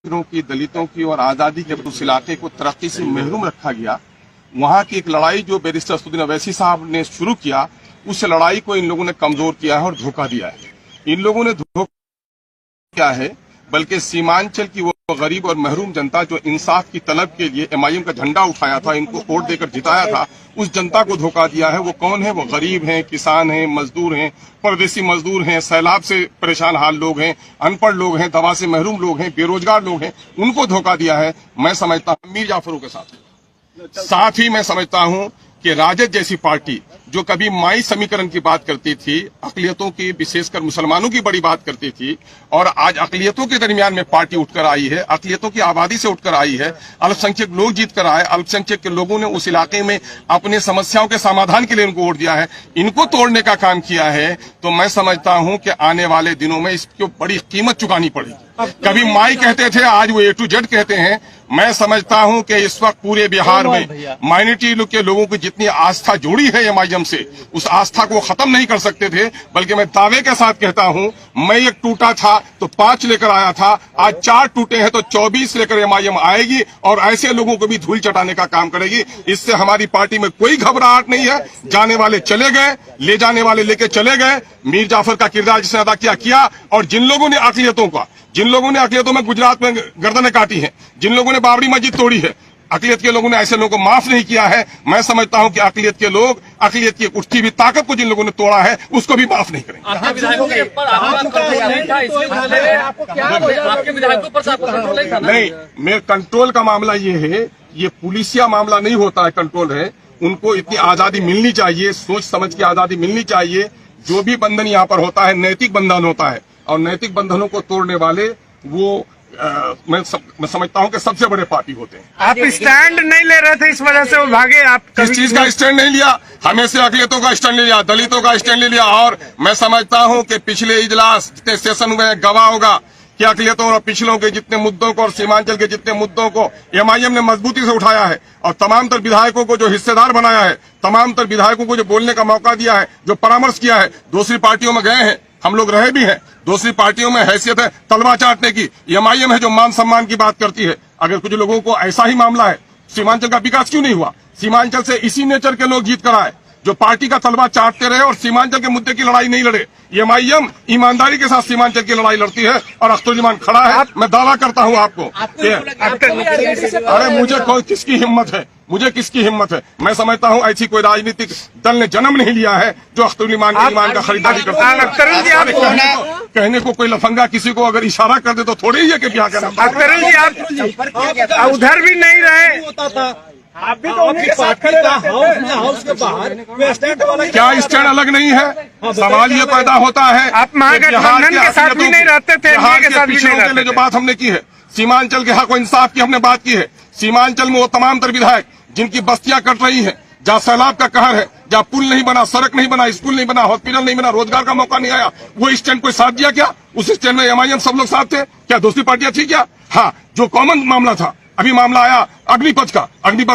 की, दलितों की और आजादी के उस इलाके को तरक्की से महरूम रखा गया। वहां की एक लड़ाई जो बैरिस्टर असदुद्दीन अवैसी साहब ने शुरू किया, उस लड़ाई को इन लोगों ने कमजोर किया है और धोखा दिया है। इन लोगों ने धोखा किया है, बल्कि सीमांचल की वो गरीब और महरूम जनता जो इंसाफ की तलब के लिए एमआईएम का झंडा उठाया था, इनको वोट देकर जिताया था, उस जनता को धोखा दिया है। वो कौन है? वो गरीब हैं, किसान हैं, मजदूर हैं, परदेसी मजदूर हैं, सैलाब से परेशान हाल लोग हैं, अनपढ़ लोग हैं, दवा से महरूम लोग हैं, बेरोजगार लोग हैं, उनको धोखा दिया है। मैं समझता हूँ मीर जाफरों के साथ ही मैं समझता हूँ कि राजद जैसी पार्टी जो कभी माई समीकरण की बात करती थी, अकलियतों की, विशेषकर मुसलमानों की बड़ी बात करती थी, और आज अकलियतों के दरमियान में पार्टी उठकर आई है, अकलियतों की आबादी से उठकर आई है, अल्पसंख्यक लोग जीत कर आए, अल्पसंख्यक के लोगों ने उस इलाके में अपने समस्याओं के समाधान के लिए उनको वोट दिया है, इनको तोड़ने का काम किया है, तो मैं समझता हूं कि आने वाले दिनों में इसकी बड़ी कीमत चुकानी पड़ेगी। कभी माई कहते थे, आज वो A to Z कहते हैं। मैं समझता हूं कि इस वक्त पूरे बिहार में माइनॉरिटी के लोगों की जितनी आस्था जुड़ी है एमआईएम से, उस आस्था को खत्म नहीं कर सकते थे। बल्कि मैं दावे के साथ कहता हूं, मैं एक टूटा था तो 5 लेकर आया था, आज 4 टूटे हैं तो 24 लेकर एमआईएम आएगी और ऐसे लोगों को भी धूल चटाने का काम करेगी। इससे हमारी पार्टी में कोई घबराहट नहीं है। जाने वाले चले गए, ले जाने वाले लेके चले गए। मीर जाफर का किरदार जिसने अदा किया, और जिन लोगों ने अकलियतों में गुजरात में गर्दनें काटी हैं, जिन लोगों ने बाबरी मस्जिद तोड़ी है, अकलियत के लोगों ने ऐसे लोगों को माफ नहीं किया है। मैं समझता हूं कि अकलियत के लोग, अकलियत की उठती हुई ताकत को जिन लोगों ने तोड़ा है, उसको भी माफ नहीं करेंगे। नहीं, मेरे कंट्रोल का मामला ये है, ये पुलिसिया मामला नहीं होता है, कंट्रोल है। उनको इतनी आजादी मिलनी चाहिए, सोच समझ की आजादी मिलनी चाहिए। जो भी बंधन यहाँ पर होता है नैतिक बंधन होता है, और नैतिक बंधनों को तोड़ने वाले वो मैं समझता हूं कि सबसे बड़े पार्टी होते हैं। आप स्टैंड नहीं ले रहे थे, इस वजह से वो भागे। आप किस चीज का स्टैंड नहीं लिया? हमेशा अकलियतों का स्टैंड ले लिया, दलितों का स्टैंड ले लिया। और मैं समझता हूं कि पिछले इजलास जितने सेशन हुए गवाह होगा कि अकलियतों और पिछलों के जितने मुद्दों को और सीमांचल के जितने मुद्दों को एमआईएम ने मजबूती से उठाया है, और तमाम तर विधायकों को जो हिस्सेदार बनाया है, तमाम तर विधायकों को जो बोलने का मौका दिया है, जो परामर्श किया है। दूसरी पार्टियों में गए हैं, हम लोग रहे भी हैं, दूसरी पार्टियों में हैसियत है तलवा चाटने की। एमआईएम है जो मान सम्मान की बात करती है। अगर कुछ लोगों को ऐसा ही मामला है, सीमांचल का विकास क्यों नहीं हुआ? सीमांचल से इसी नेचर के लोग जीत कर आए जो पार्टी का तलवा चाटते रहे और सीमांचल के मुद्दे की लड़ाई नहीं लड़े। एमआईएम ईमानदारी के साथ सीमांचल की लड़ाई लड़ती है, और अख्तरुज्जमान खड़ा है। मैं दावा करता हूं आपको, अरे मुझे किसकी हिम्मत है, मुझे किसकी हिम्मत है? मैं समझता हूं ऐसी कोई राजनीतिक दल ने जन्म नहीं लिया है जो अख्तरुज्जमान के ईमान का खरीदारी करता है। कहने को कोई लफंगा किसी को अगर इशारा कर दे तो थोड़ी ही है कि ब्याह करना। अख्तरुल जी, आप उधर भी नहीं रहे, आप भी तो हाउस के बाहर क्या स्टैंड अलग नहीं है? सवाल ये पैदा होता है, आप महागठबंधन के साथ भी नहीं रहते थे, बिहार के पिछड़ों के लिए जो बात हमने की है, सीमांचल के हक और इंसाफ की हमने बात की है। सीमांचल में वो तमाम तर विधायक जिनकी बस्तियां कट रही हैं, जहाँ सैलाब का कहर है, जहाँ पुल नहीं बना, सड़क नहीं बना, स्कूल नहीं बना, हॉस्पिटल नहीं बना, रोजगार का मौका नहीं आया, वो स्टैंड कोई साथ दिया क्या? उस स्टैंड में एमआईएम सब लोग साथ थे क्या? दूसरी पार्टियां थी क्या? हाँ, जो कॉमन मामला था, अभी मामला आया अग्निपथ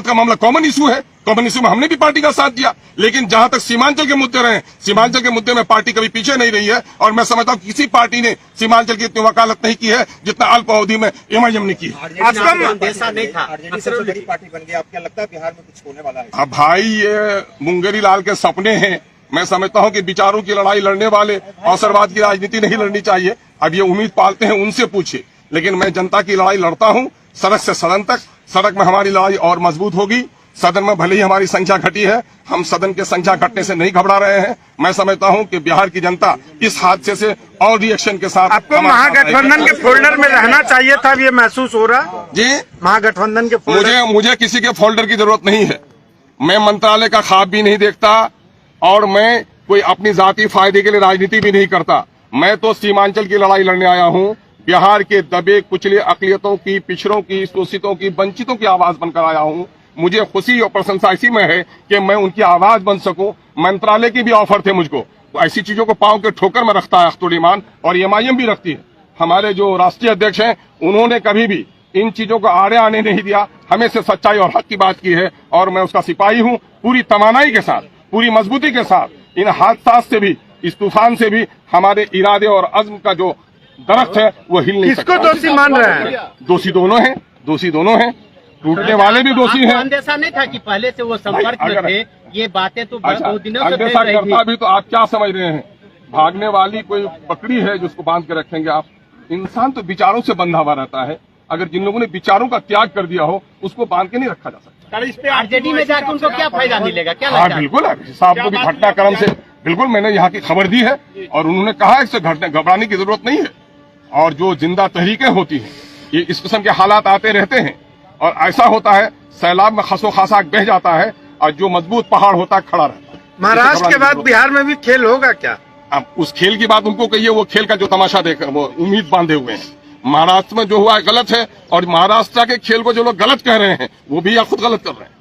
का मामला कॉमन इशू है, कॉमन इशू में हमने भी पार्टी का साथ दिया। लेकिन जहां तक सीमांचल के मुद्दे रहे, सीमांचल के मुद्दे में पार्टी कभी पीछे नहीं रही है, और मैं समझता हूं किसी पार्टी ने सीमांचल की इतनी वकालत नहीं की है जितना अल्प अवधि में एमआईएम ने की। अंदेशा नहीं था, बड़ी पार्टी बन गई। आपको क्या लगता है बिहार में कुछ होने वाला है? अब भाई, ये मुंगेरी लाल के सपने हैं। मैं समझता हूं कि विचारों की लड़ाई लड़ने वाले अवसरवाद की राजनीति नहीं लड़नी चाहिए। अब ये उम्मीद पालते हैं, उनसे पूछिए। लेकिन मैं जनता की लड़ाई लड़ता हूं, सड़क से सदन तक। सड़क में हमारी लड़ाई और मजबूत होगी। सदन में भले ही हमारी संख्या घटी है, हम सदन की संख्या घटने से नहीं घबरा रहे हैं। मैं समझता हूं कि बिहार की जनता इस हादसे से और रिएक्शन के साथ। आपको महागठबंधन के फोल्डर में रहना चाहिए था, ये महसूस हो रहा जी? महागठबंधन के फोल्डर, मुझे किसी के फोल्डर की जरूरत नहीं है। मैं मंत्रालय का ख्वाब भी नहीं देखता, और मैं कोई अपनी जाति फायदे के लिए राजनीति भी नहीं करता। मैं तो सीमांचल की लड़ाई लड़ने आया हूं। बिहार के दबे कुचले अकलियतों की, पिछड़ों की, शोषितों की, वंचितों की आवाज बनकर आया हूं। मुझे खुशी और प्रशंसा इसी में है कि मैं उनकी आवाज बन सकूं। मंत्रालय की भी ऑफर थे मुझको, तो ऐसी चीजों को पांव के ठोकर में रखता है अख्तरुज्जमान, और एमआईएम भी रखती है। हमारे जो राष्ट्रीय अध्यक्ष हैं, उन्होंने कभी भी इन चीजों को आड़े आने नहीं दिया, हमेशा सच्चाई और हक की बात की है, और मैं उसका सिपाही हूं। पूरी तवानाई के साथ, पूरी मजबूती के साथ इन हादसा से भी, इस तूफान से भी हमारे इरादे और अज़्म का जो दरख्त है वो हिल नहीं किसको सकता। दोषी मान रहे हैं? दोषी दोनों हैं, दोषी दोनों हैं, टूटने वाले भी दोषी आपको हैं। अंदेशा नहीं था कि पहले से वो संपर्क में अगर- थे? ये बातें तो अच्छा, बहुत दिनों से अंदेशा फैल रही करता थी। भी तो आप क्या समझ रहे हैं? भागने वाली कोई बकरी है जिसको बांध के रखेंगे आप? इंसान तो विचारों से बंधा हुआ रहता है। अगर जिन लोगों ने विचारों का त्याग कर दिया हो उसको बांध के नहीं रखा जा सकता। आरजेडी में जाकर उनको क्या फायदा मिलेगा? क्या हाँ लगता है? बिल्कुल है साहब को भी घटनाक्रम से बिल्कुल मैंने यहाँ की खबर दी है और उन्होंने कहा है इससे घबराने की जरूरत नहीं है। और जो जिंदा तहरीकें होती हैं ये इस किस्म के हालात आते रहते हैं और ऐसा होता है सैलाब में खसो खासा बह जाता है और जो मजबूत पहाड़ होता है खड़ा रहता है। महाराष्ट्र के बाद बिहार में भी खेल होगा क्या? अब उस खेल की बात उनको कहिए, वो खेल का जो तमाशा देख वो उम्मीद बांधे हुए हैं। महाराष्ट्र में जो हुआ है गलत है और महाराष्ट्र के खेल को जो लोग गलत कह रहे हैं वो भी या खुद गलत कर रहे हैं।